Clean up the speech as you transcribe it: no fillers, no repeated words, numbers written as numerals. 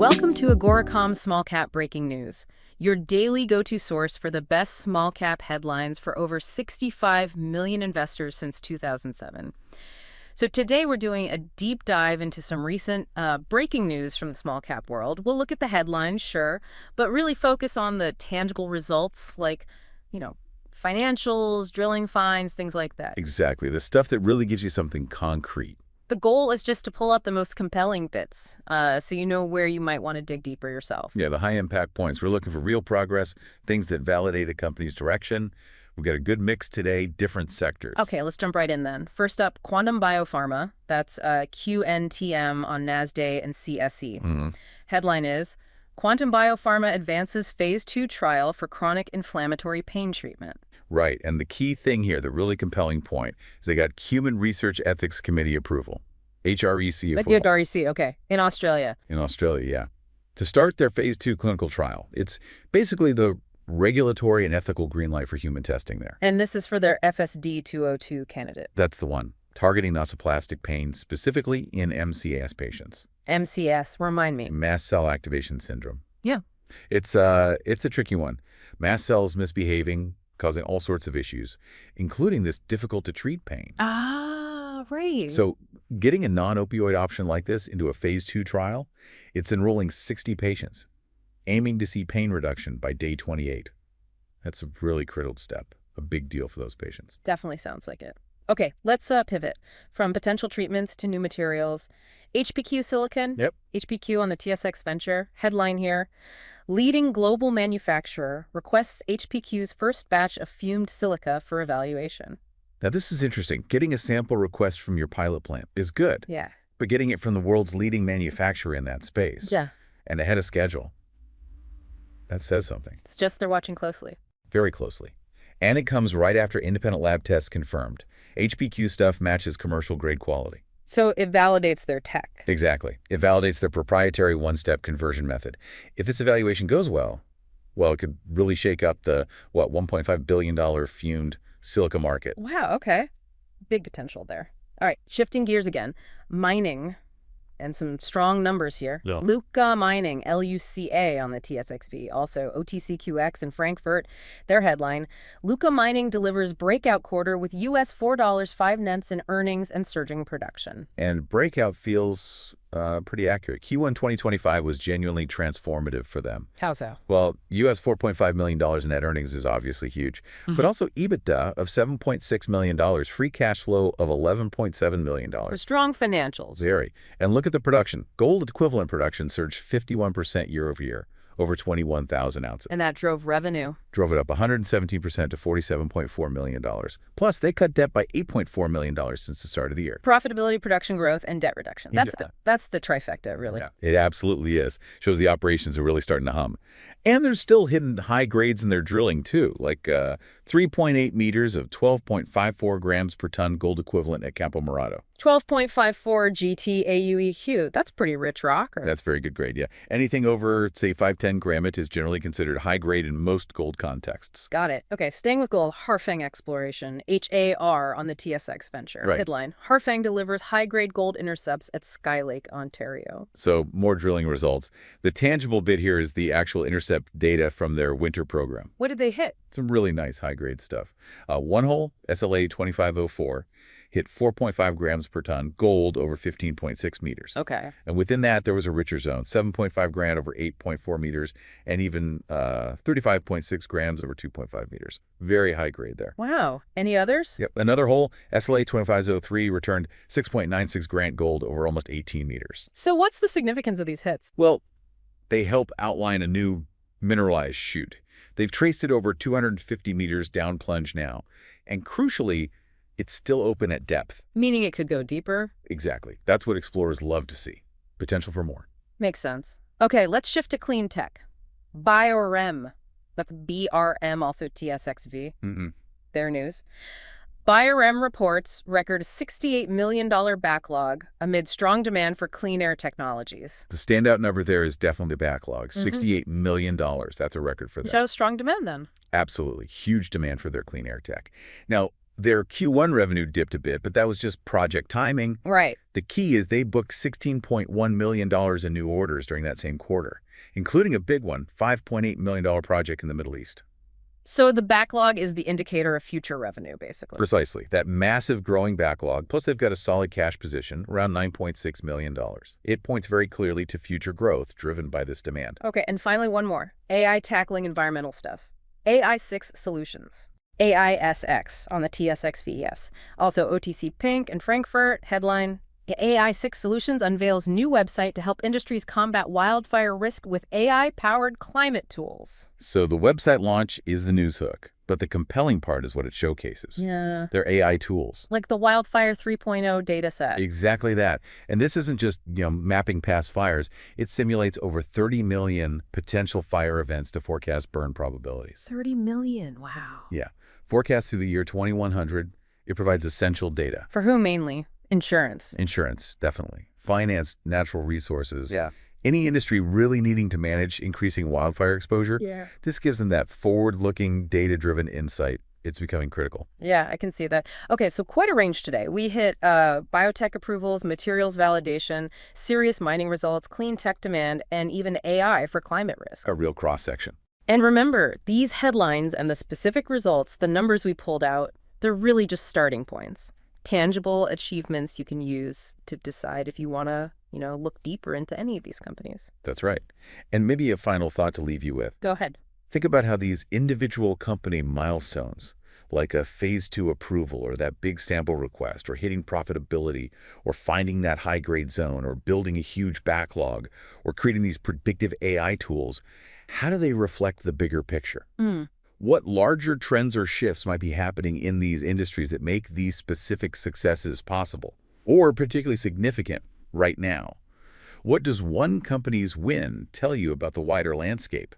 Welcome to Agoracom's Small Cap Breaking News, your daily go-to source for the best small cap headlines for over 65 million investors since 2007. So today we're doing a deep dive into some recent breaking news from the small cap world. We'll look at the headlines, sure, but really focus on the tangible results like, financials, drilling finds, things like that. Exactly. The stuff that really gives you something concrete. The goal is just to pull out the most compelling bits, so you know where you might want to dig deeper yourself. Yeah, the high-impact points. We're looking for real progress, things that validate a company's direction. We've got a good mix today, different sectors. Okay, let's jump right in then. First up, Quantum BioPharma. That's QNTM on NASDAQ and CSE. Headline is, Quantum BioPharma advances phase 2 trial for chronic inflammatory pain treatment. Right, and the key thing here, the really compelling point, is they got Human Research Ethics Committee approval, HREC approval. HREC, okay, in Australia. In Australia, yeah. To start their phase 2 clinical trial. It's basically the regulatory and ethical green light for human testing there. And this is for their FSD-202 candidate. That's the one, targeting nociplastic pain specifically in MCAS patients. MCAS, remind me. Mast Cell Activation Syndrome. Yeah. It's a tricky one. Mast cells misbehaving, causing all sorts of issues, including this difficult-to-treat pain. Ah, right. So getting a non-opioid option like this into a phase 2 trial, it's enrolling 60 patients, aiming to see pain reduction by day 28. That's a really critical step, a big deal for those patients. Definitely sounds like it. Okay, let's pivot from potential treatments to new materials. HPQ Silicon, Yep. HPQ on the TSX venture. Headline here, leading global manufacturer requests HPQ's first batch of fumed silica for evaluation. Now, this is interesting. Getting a sample request from your pilot plant is good, Yeah. but getting it from the world's leading manufacturer in that space Yeah. and ahead of schedule, that says something. It's just they're watching closely. Very closely. And it comes right after independent lab tests confirmed. HPQ stuff matches commercial-grade quality. So it validates their tech. Exactly. It validates their proprietary one-step conversion method. If this evaluation goes well, it could really shake up the, $1.5 billion fumed silica market. Wow, okay. Big potential there. All right, shifting gears again. Mining, and some strong numbers here. Yeah. Luca Mining, LUCA on the TSX-V. Also, OTCQX in Frankfurt. Their headline, Luca Mining delivers breakout quarter with US $4.05 in earnings and surging production. And breakout feels pretty accurate. Q1 2025 was genuinely transformative for them. How so? Well, US $4.5 million in net earnings is obviously huge, but also EBITDA of $7.6 million, free cash flow of $11.7 million. For strong financials. Very. And look at the production. Gold equivalent production surged 51% year over year, over 21,000 ounces. And that drove revenue. Drove it up 117% to $47.4 million. Plus, they cut debt by $8.4 million since the start of the year. Profitability, production growth, and debt reduction. That's the trifecta, really. Yeah, it absolutely is. Shows the operations are really starting to hum. And there's still hidden high grades in their drilling, too, like 3.8 meters of 12.54 grams per ton gold equivalent at Campo Morado. 12.54 GT AUEQ. That's pretty rich rock. That's very good grade, yeah. Anything over, say, 510 grammet is generally considered high grade in most gold contexts. Got it. Okay, staying with gold, Harfang Exploration, HAR on the TSX venture. Right. Headline, Harfang delivers high-grade gold intercepts at Sky Lake, Ontario. So more drilling results. The tangible bit here is the actual intercept data from their winter program. What did they hit? Some really nice high-grade stuff. One hole, SLA 2504, hit 4.5 grams per ton, gold over 15.6 meters. Okay. And within that, there was a richer zone, 7.5 grand over 8.4 meters, and even 35.6 grams over 2.5 meters. Very high grade there. Wow. Any others? Yep. Another hole, SLA 2503, returned 6.96 grand gold over almost 18 meters. So what's the significance of these hits? Well, they help outline a new mineralized chute. They've traced it over 250 meters down plunge now. And crucially, it's still open at depth. Meaning it could go deeper? Exactly. That's what explorers love to see. Potential for more. Makes sense. Okay, let's shift to clean tech. BioRem. That's BRM, also TSX-V. Their news. BioRem reports record $68 million backlog amid strong demand for clean air technologies. The standout number there is definitely backlog, $68 million. That's a record for them. Shows strong demand then. Absolutely. Huge demand for their clean air tech. Now, Their Q1 revenue dipped a bit, but that was just project timing. Right. The key is they booked $16.1 million in new orders during that same quarter, including a big one, $5.8 million project in the Middle East. So the backlog is the indicator of future revenue, basically. Precisely. That massive growing backlog, plus they've got a solid cash position, around $9.6 million. It points very clearly to future growth driven by this demand. Okay, and finally one more. AI tackling environmental stuff. AI6 Solutions. AISX on the TSX-V, yes. Also OTC Pink and Frankfurt, headline, AI6 Solutions unveils new website to help industries combat wildfire risk with AI-powered climate tools. So the website launch is the news hook, but the compelling part is what it showcases. Yeah. Their AI tools. Like the Wildfire 3.0 data set. Exactly that. And this isn't just, mapping past fires. It simulates over 30 million potential fire events to forecast burn probabilities. 30 million, wow. Yeah. Forecast through the year 2100. It provides essential data. For whom mainly? Insurance. Insurance, definitely. Finance, natural resources. Yeah. Any industry really needing to manage increasing wildfire exposure, this gives them that forward-looking, data-driven insight. It's becoming critical. Yeah, I can see that. Okay, so quite a range today. We hit biotech approvals, materials validation, serious mining results, clean tech demand, and even AI for climate risk. A real cross-section. And remember, these headlines and the specific results, the numbers we pulled out, they're really just starting points. Tangible achievements you can use to decide if you want to, look deeper into any of these companies. That's right. And maybe a final thought to leave you with. Go ahead. Think about how these individual company milestones, like a phase 2 approval or that big sample request or hitting profitability or finding that high-grade zone or building a huge backlog or creating these predictive AI tools, how do they reflect the bigger picture? What larger trends or shifts might be happening in these industries that make these specific successes possible or particularly significant right now? What does one company's win tell you about the wider landscape?